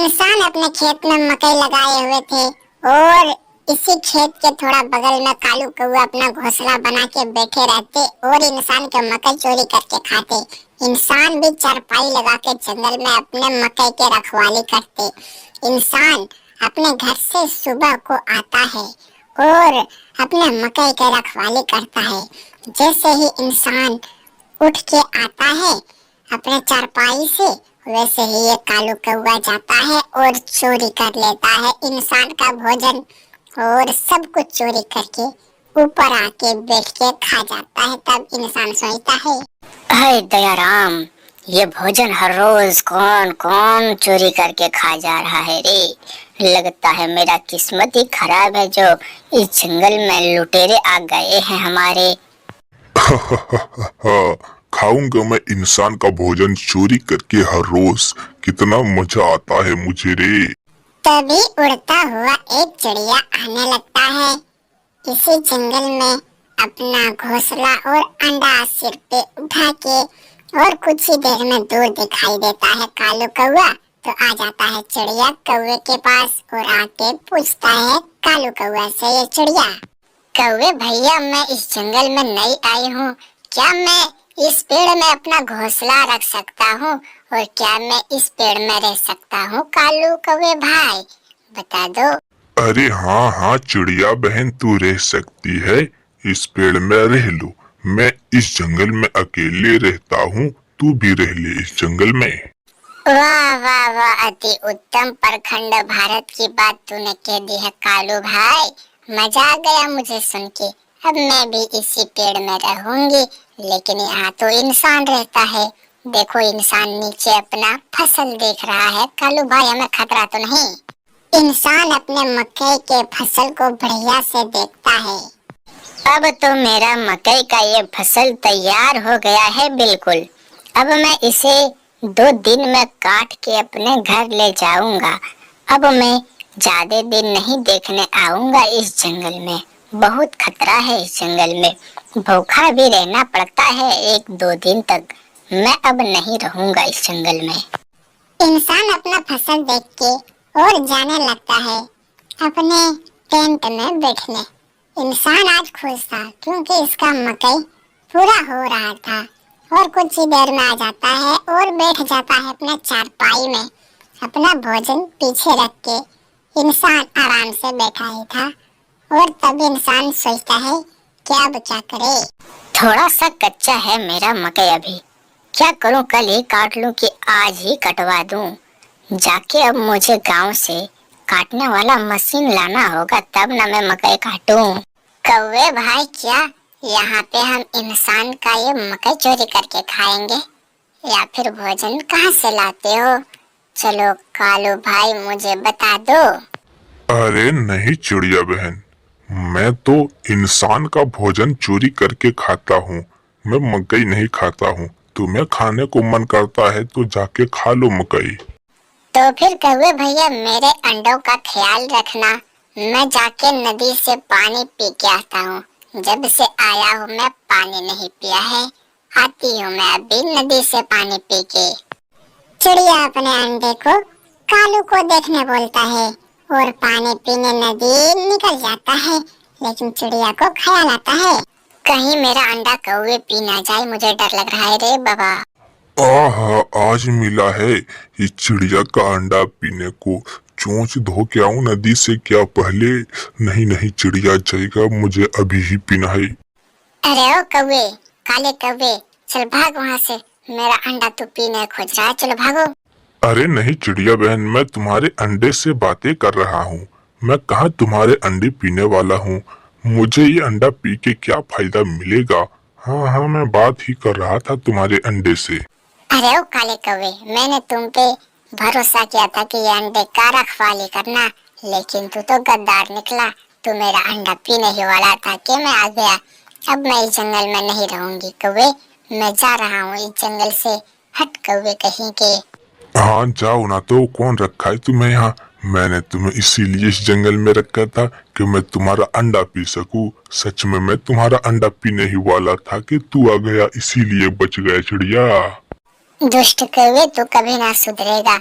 इंसान अपने खेत में मकई लगाए हुए थे और इसी खेत के थोड़ा बगल में कालू कौआ अपना घोंसला बना के बैठे रहते और इंसान के मकई चोरी करके खाते। इंसान भी चारपाई लगा के जंगल में अपने मकई के रखवाली करते। इंसान अपने घर से सुबह को आता है और अपने मकई के रखवाली करता है। जैसे ही इंसान उठ के आता है अपने चारपाई से, वैसे ही ये कालू कौआ जाता है और चोरी कर लेता है इंसान का भोजन और सब कुछ चोरी करके ऊपर आके बैठ के खा जाता है। तब इंसान सोचता है, हाय दयाराम, ये भोजन हर रोज कौन कौन चोरी करके खा जा रहा है रे। लगता है मेरा किस्मत ही खराब है जो इस जंगल में लुटेरे आ गए हैं हमारे। खाऊंगा मैं इंसान का भोजन चोरी करके हर रोज, कितना मजा आता है मुझे रे। तभी उड़ता हुआ एक चिड़िया आने लगता है इसी जंगल में अपना घोंसला और अंडा सिर पे उठा के, और कुछ ही देर में दूर दिखाई देता है कालू कौआ। तो आ जाता है चिड़िया कौवे के पास और आके पूछता है कालू कौआ से, ये चिड़िया, कौवे भैया मैं इस जंगल में नई आई हूँ, क्या मैं इस पेड़ में अपना घोंसला रख सकता हूँ और क्या मैं इस पेड़ में रह सकता हूँ? कालू कौवे भाई बता दो। अरे हाँ हाँ चिड़िया बहन, तू रह सकती है, इस पेड़ में रह लो। मैं इस जंगल में अकेले रहता हूँ, तू भी रह ले इस जंगल में। वाह वाह वाह, अति उत्तम परखंड भारत की बात तूने कह दी है कालू भाई, मजा आ गया मुझे सुन के। अब मैं भी इसी पेड़ में रहूंगी, लेकिन यहाँ तो इंसान रहता है। देखो इंसान नीचे अपना फसल देख रहा है। कालू भाई हमें खतरा तो नहीं? इंसान अपने मकई के फसल को बढ़िया से देखता है। अब तो मेरा मकई का ये फसल तैयार हो गया है बिल्कुल। अब मैं इसे 2 दिन में काट के अपने घर ले जाऊंगा। अब मैं ज्यादा दिन नहीं देखने आऊंगा इस जंगल में। बहुत खतरा है इस जंगल में, भूखा भी रहना पड़ता है 1-2 दिन तक। मैं अब नहीं रहूंगा इस जंगल में। इंसान अपना फसल देख के और जाने लगता है अपने टेंट में बैठने। इंसान आज खुश था क्योंकि इसका मकई पूरा हो रहा था और कुछ ही देर में आ जाता है और बैठ जाता है अपने चारपाई में अपना भोजन पीछे रख के। इंसान आराम से बैठा ही था और तब इंसान सोचता है कि अब क्या करे। थोड़ा सा कच्चा है मेरा मकई अभी, क्या करूं, कल ही काट लूं कि आज ही कटवा दूं। जाके अब मुझे गांव से काटने वाला मशीन लाना होगा, तब ना मैं मकई काटूं। कौवे भाई क्या यहाँ पे हम इंसान का ये मकई चोरी करके खाएंगे या फिर भोजन कहाँ से लाते हो? चलो कालू भाई मुझे बता दो। अरे नहीं चिड़िया बहन, मैं तो इंसान का भोजन चोरी करके खाता हूँ, मैं मकई नहीं खाता हूँ। तुम्हें खाने को मन करता है तो जाके खा लो मकई। तो फिर कौवे भैया मेरे अंडों का ख्याल रखना, मैं जाके नदी से पानी पी के आता हूँ। जब से आया हूँ मैं पानी नहीं पिया है, आती हूँ मैं अभी नदी से पानी पी के। चिड़िया अपने अंडे को कालू को देखने बोलता है और पानी पीने नदी निकल जाता है, लेकिन चिड़िया को ख्याल आता है कहीं मेरा अंडा कौवे पी ना जाए, मुझे डर लग रहा है रे बाबा। आहा, आज मिला है ये चिड़िया का अंडा पीने को। चोंच धो के आऊं नदी से क्या पहले? नहीं नहीं चिड़िया जाएगा, मुझे अभी ही पीना है। अरे ओ कौवे, काले कौवे, चल भाग वहाँ से, मेरा अंडा तू पीने खोज रहा है, चलो भागो। अरे नहीं चिड़िया बहन, मैं तुम्हारे अंडे से बातें कर रहा हूँ, मैं कहाँ तुम्हारे अंडे पीने वाला हूँ। मुझे ये अंडा पी के क्या फायदा मिलेगा? हाँ हाँ, मैं बात ही कर रहा था तुम्हारे अंडे से। अरे ओ काले कौवे, मैंने तुम पे भरोसा किया था कि ये अंडे का रखवाली करना, लेकिन तू तो गद्दार निकला। तू मेरा अंडा पीने ही वाला था कि मैं आ गया। अब मैं इस जंगल में नहीं रहूंगी कौवे, मैं जा रहा हूँ इस जंगल से। हट कौवे कहीं के। हाँ जाओ ना, तो कौन रखा है तुम्हें यहाँ? मैंने तुम्हें इसीलिए इस जंगल में रखा था कि मैं तुम्हारा अंडा पी सकूं। सच में मैं तुम्हारा अंडा पीने ही वाला था कि तू आ गया, इसीलिए बच गया चिड़िया। दुष्ट कौवे, तू कभी ना सुधरेगा।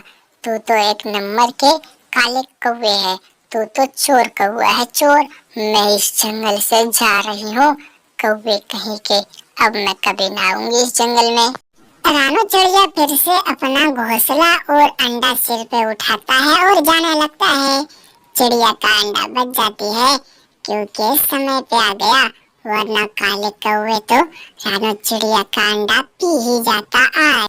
तू तो एक नंबर के काले कौवे है। तू तो चोर कौवा है, चोर। मैं इस जंगल से जा रही हूँ कौवे कहीं के। अब मैं कभी ना आऊंगी इस जंगल में। रानू चिड़िया फिर से अपना घोंसला और अंडा सिर पे उठाता है और जाने लगता है। चिड़िया का अंडा बच जाती है क्योंकि समय पे आ गया, वरना काले कौवे तो रानू चिड़िया का अंडा पी ही जाता आज।